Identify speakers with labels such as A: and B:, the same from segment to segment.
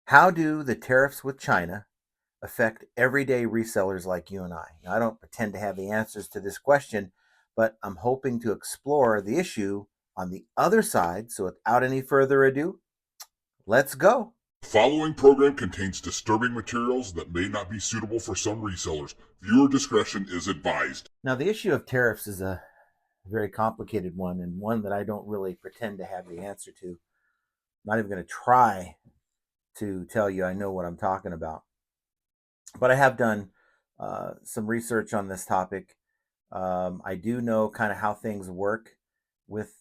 A: How do the tariffs with China affect everyday resellers like you and I? Now, I don't pretend to have the answers to this question, but I'm hoping to explore the issue on the other side. So, without any further ado, let's go.
B: The following program contains disturbing materials that may not be suitable for some resellers. Viewer discretion is advised.
A: Now, the issue of tariffs is a very complicated one and one that I don't really pretend to have the answer to. I'm not even going to try to tell you I know what I'm talking about. But I have done some research on this topic. I do know kind of how things work with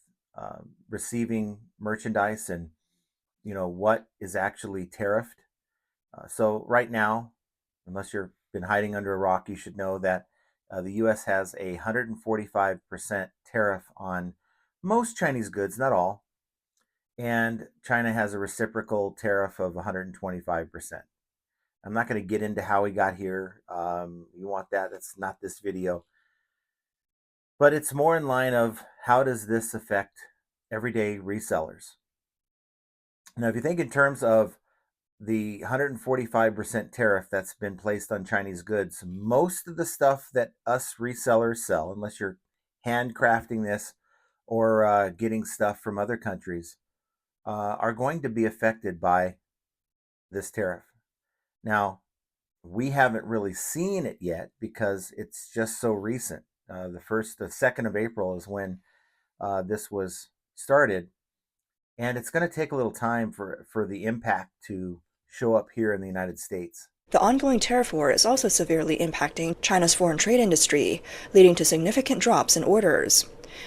A: receiving merchandise and what is actually tariffed. So right now, unless you've been hiding under a rock, you should know that the U.S. has a 145% tariff on most Chinese goods, not all, and China has a reciprocal tariff of 125%. I'm not going to get into how we got here. You want that? That's not this video. But it's more in line of how does this affect everyday resellers? Now, if you think in terms of the 145% tariff that's been placed on Chinese goods, most of the stuff that us resellers sell, unless you're handcrafting this or getting stuff from other countries, are going to be affected by this tariff. Now, we haven't really seen it yet because it's just so recent. The 2nd of April is when this was started, and it's going to take a little time for the impact to show up here in the United States.
C: The ongoing tariff war is also severely impacting China's foreign trade industry, leading to significant drops in orders.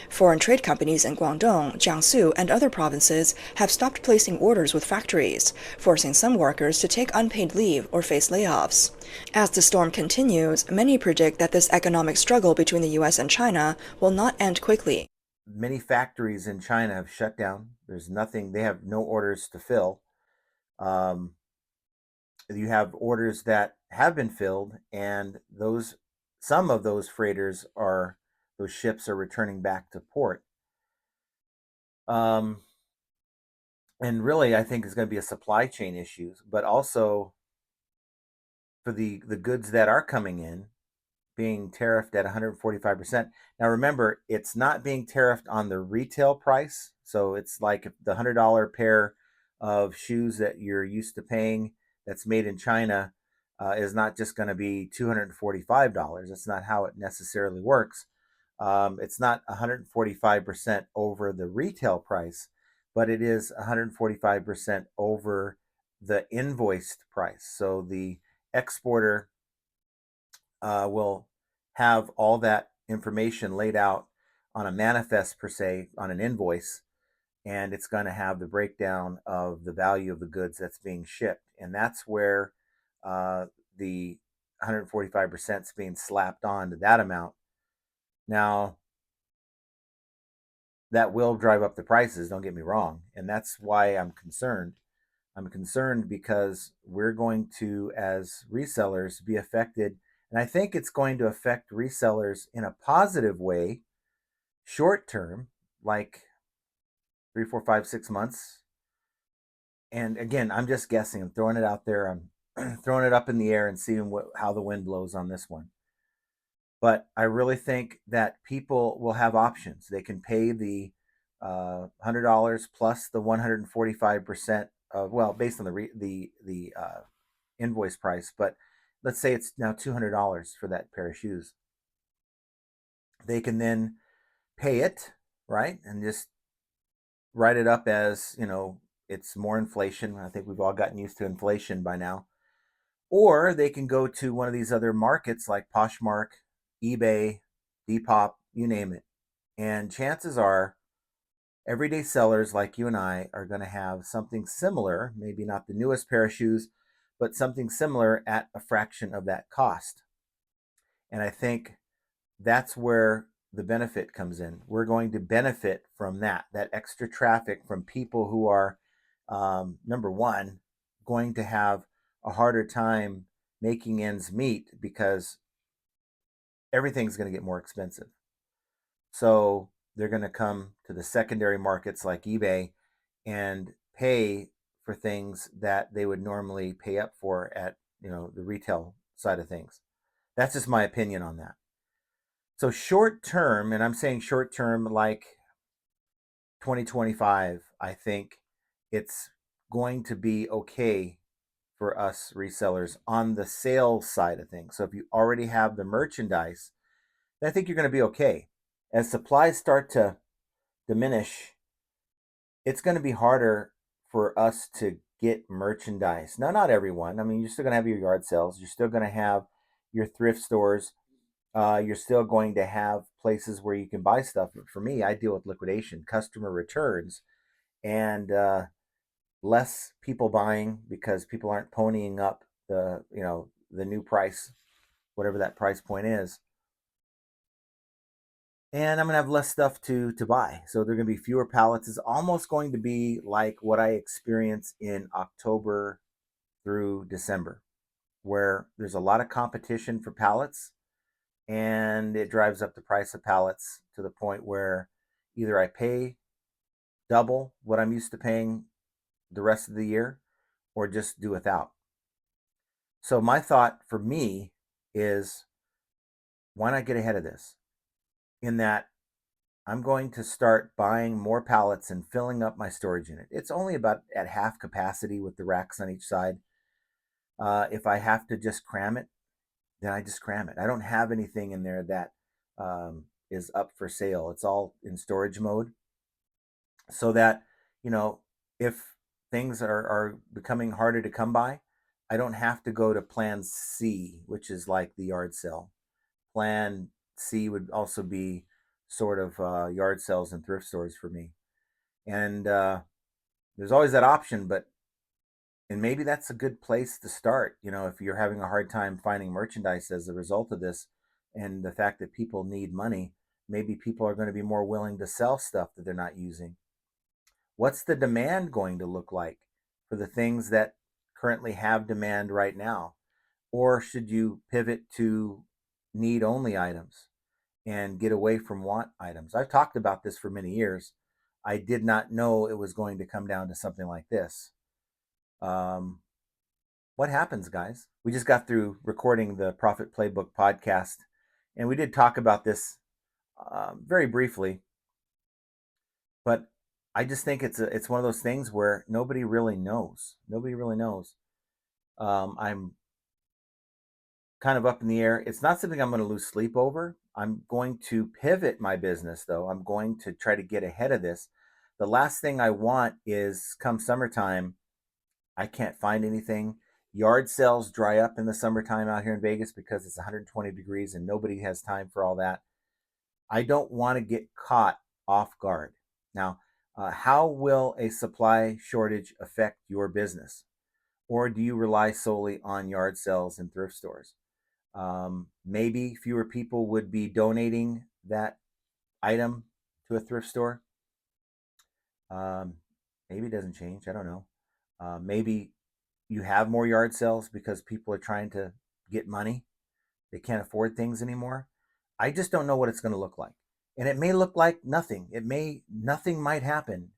C: Foreign trade companies in Guangdong, Jiangsu, and other provinces have stopped placing orders with factories, forcing some workers to take unpaid leave or face layoffs. As the storm continues, many predict that this economic struggle between the U.S. and China will not end quickly.
A: Many factories in China have shut down. There's nothing, they have no orders to fill. Um, you have orders that have been filled, and some of those those ships are returning back to port. Um, and really, I think it's going to be a supply chain issues, but also for the goods that are coming in being tariffed at 145%. Now remember, it's not being tariffed on the retail price. So it's like if the $100 pair of shoes that you're used to paying that's made in China is not just going to be $245. That's not how it necessarily works. It's not 145% over the retail price, but it is 145% over the invoiced price. So the exporter will have all that information laid out on a manifest, per se, on an invoice, and it's going to have the breakdown of the value of the goods that's being shipped. And that's where the 145% is being slapped on to that amount. Now, that will drive up the prices, don't get me wrong. And that's why I'm concerned. I'm concerned because we're going to, as resellers, be affected. And I think it's going to affect resellers in a positive way, short term, like 3, 4, 5, 6 months. And again, I'm just guessing. I'm throwing it out there. I'm throwing it up in the air and seeing how the wind blows on this one. But I really think that people will have options. They can pay the $100 plus the 145% of, well, based on the invoice price. But let's say it's now $200 for that pair of shoes. They can then pay it, right, and just write it up as, it's more inflation. I think we've all gotten used to inflation by now. Or they can go to one of these other markets like Poshmark, eBay, Depop, you name it. And chances are everyday sellers like you and I are going to have something similar, maybe not the newest pair of shoes, but something similar at a fraction of that cost. And I think that's where the benefit comes in. We're going to benefit from that extra traffic from people who are, number one, going to have a harder time making ends meet because everything's going to get more expensive. So they're going to come to the secondary markets like eBay and pay for things that they would normally pay up for at, the retail side of things. That's just my opinion on that. So short term, and I'm saying short term like 2025, I think it's going to be okay for us resellers on the sales side of things. So if you already have the merchandise, then I think you're going to be okay. As supplies start to diminish, it's going to be harder for us to get merchandise. Now, not everyone. I mean, you're still going to have your yard sales. You're still going to have your thrift stores. You're still going to have places where you can buy stuff. But for me, I deal with liquidation, customer returns, and less people buying because people aren't ponying up the new price, whatever that price point is. And I'm gonna have less stuff to buy. So there are gonna be fewer pallets. It's almost going to be like what I experienced in October through December, where there's a lot of competition for pallets and it drives up the price of pallets to the point where either I pay double what I'm used to paying the rest of the year or just do without. So my thought for me is, why not get ahead of this? In that I'm going to start buying more pallets and filling up my storage unit. It's only about at half capacity with the racks on each side. If I have to just cram it, then I just cram it. I don't have anything in there that is up for sale. It's all in storage mode, so that, if things are becoming harder to come by, I don't have to go to plan C, which is like the yard sale. Plan C would also be sort of yard sales and thrift stores for me. And there's always that option, and maybe that's a good place to start. If you're having a hard time finding merchandise as a result of this and the fact that people need money, maybe people are going to be more willing to sell stuff that they're not using. What's the demand going to look like for the things that currently have demand right now? Or should you pivot to need only items and get away from want items? I've talked about this for many years. I did not know it was going to come down to something like this. Um, what happens, guys? We just got through recording the Profit Playbook podcast, and we did talk about this very briefly, but I just think it's one of those things where nobody really knows. Nobody really knows. I'm kind of up in the air. It's not something I'm going to lose sleep over. I'm going to pivot my business, though. I'm going to try to get ahead of this. The last thing I want is, come summertime, I can't find anything. Yard sales dry up in the summertime out here in Vegas because it's 120 degrees and nobody has time for all that. I don't want to get caught off guard. Now, how will a supply shortage affect your business? Or do you rely solely on yard sales and thrift stores? Maybe fewer people would be donating that item to a thrift store. Um, maybe it doesn't change. I don't know. Maybe you have more yard sales because people are trying to get money. They can't afford things anymore. I just don't know what it's going to look like. And it may look like nothing. Nothing might happen.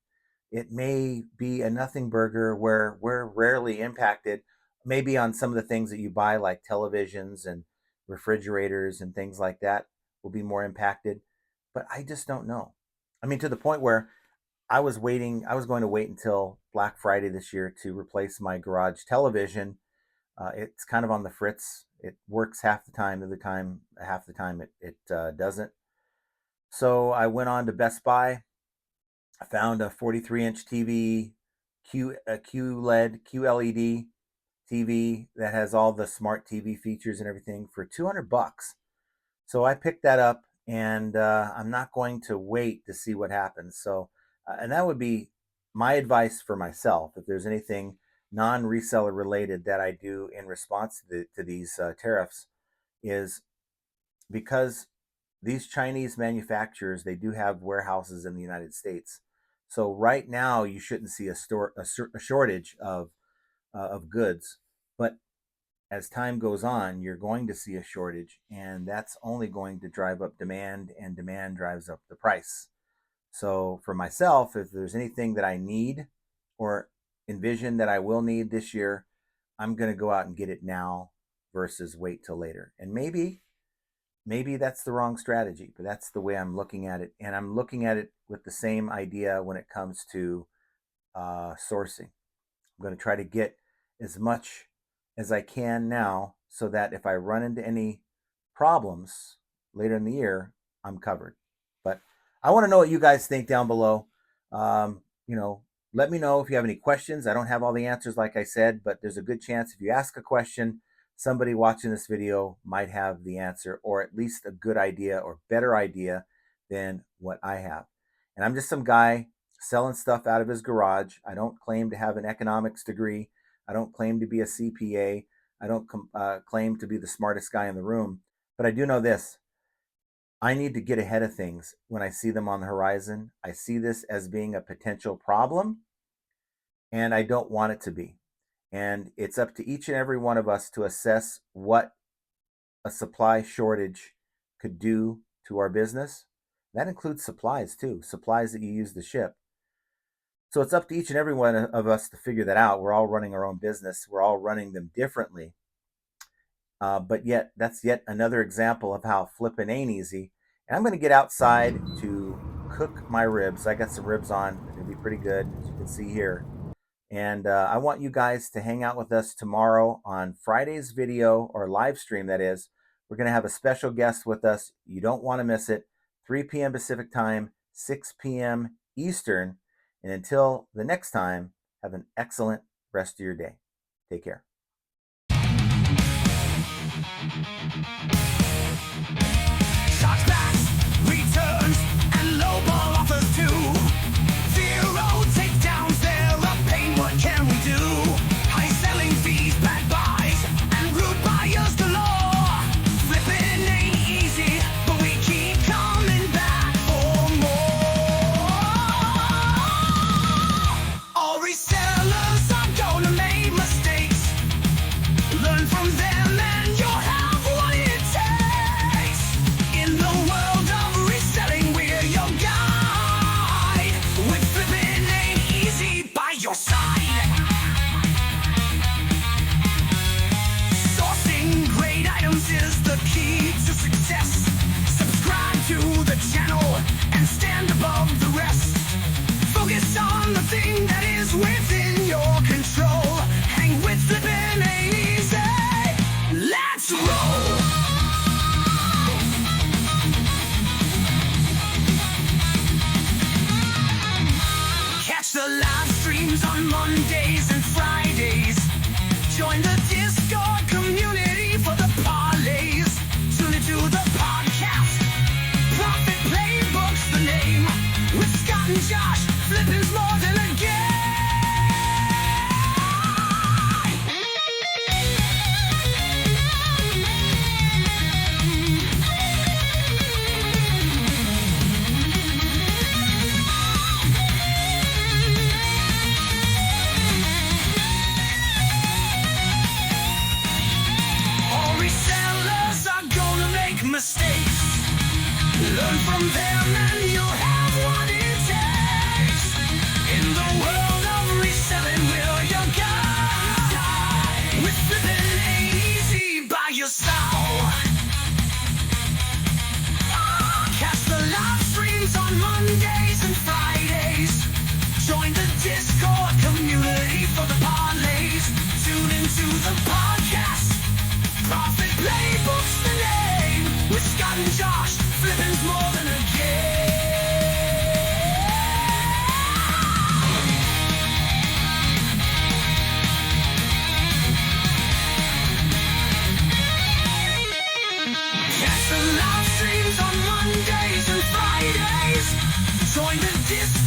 A: It may be a nothing burger where we're rarely impacted, maybe on some of the things that you buy, like televisions and refrigerators and things like that, will be more impacted. But I just don't know. I mean, to the point where I was going to wait until Black Friday this year to replace my garage television. It's kind of on the fritz. It works half the time, half the time it doesn't. So I went on to Best Buy. I found a 43-inch TV, QLED TV that has all the smart TV features and everything for $200. So I picked that up, and I'm not going to wait to see what happens. So, and that would be my advice for myself. If there's anything non-reseller related that I do in response to these tariffs, is because these Chinese manufacturers, they do have warehouses in the United States. So right now you shouldn't see a shortage of goods, but as time goes on, you're going to see a shortage, and that's only going to drive up demand, and demand drives up the price. So for myself, if there's anything that I need, or envision that I will need this year, I'm going to go out and get it now versus wait till later. And maybe that's the wrong strategy, but that's the way I'm looking at it. And I'm looking at it with the same idea when it comes to sourcing. I'm going to try to get as much as I can now so that if I run into any problems later in the year, I'm covered. But I want to know what you guys think down below. You know, let me know if you have any questions. I don't have all the answers, like I said, but there's a good chance if you ask a question, somebody watching this video might have the answer, or at least a good idea or better idea than what I have. And I'm just some guy selling stuff out of his garage. I don't claim to have an economics degree. I don't claim to be a CPA. I don't claim to be the smartest guy in the room. But I do know this. I need to get ahead of things when I see them on the horizon. I see this as being a potential problem, and I don't want it to be. And it's up to each and every one of us to assess what a supply shortage could do to our business. That includes supplies too, supplies that you use to ship. So it's up to each and every one of us to figure that out. We're all running our own business. We're all running them differently. But yet, that's yet another example of how flipping ain't easy. And I'm going to get outside to cook my ribs. I got some ribs on. They're going to be pretty good, as you can see here. And I want you guys to hang out with us tomorrow on Friday's video, or live stream, that is. We're going to have a special guest with us. You don't want to miss it. 3 p.m. Pacific time, 6 p.m. Eastern. And until the next time, have an excellent rest of your day. Take care.
D: Chargebacks, returns, and lowball offers too. Zero takedowns, they're a pain, what can we do? High selling fees, bad buys, and rude buyers galore. Flipping ain't easy, but we keep coming back for more. All resellers are gonna make mistakes. Learn from them and you'll have what it takes. In the world of reselling, we're your guide. With flipping ain't easy by your side. Sourcing great items is the key to success. Subscribe to the channel and stand above the rest. Focus on the thing that is within your control. Hang with flipping ain't easy. Let's roll! Catch the live streams on Mondays and Fridays. Join the Discord community for the parlays. Tune into the podcast. Profit Playbook's the name. With Scott and Josh, flipping's more than a game. All resellers are gonna make mistakes. Learn from them and you'll have what it takes. In the world of reselling, we're your guide. With flipping ain't easy by your side. Catch the live streams on Mondays and Fridays. Join the Discord community for the parlays. Tune into the podcast. Profit Playbook's the name. With Scott and Josh, flipping's more than a game. Catch the live streams on Mondays and Fridays. Join the Discord.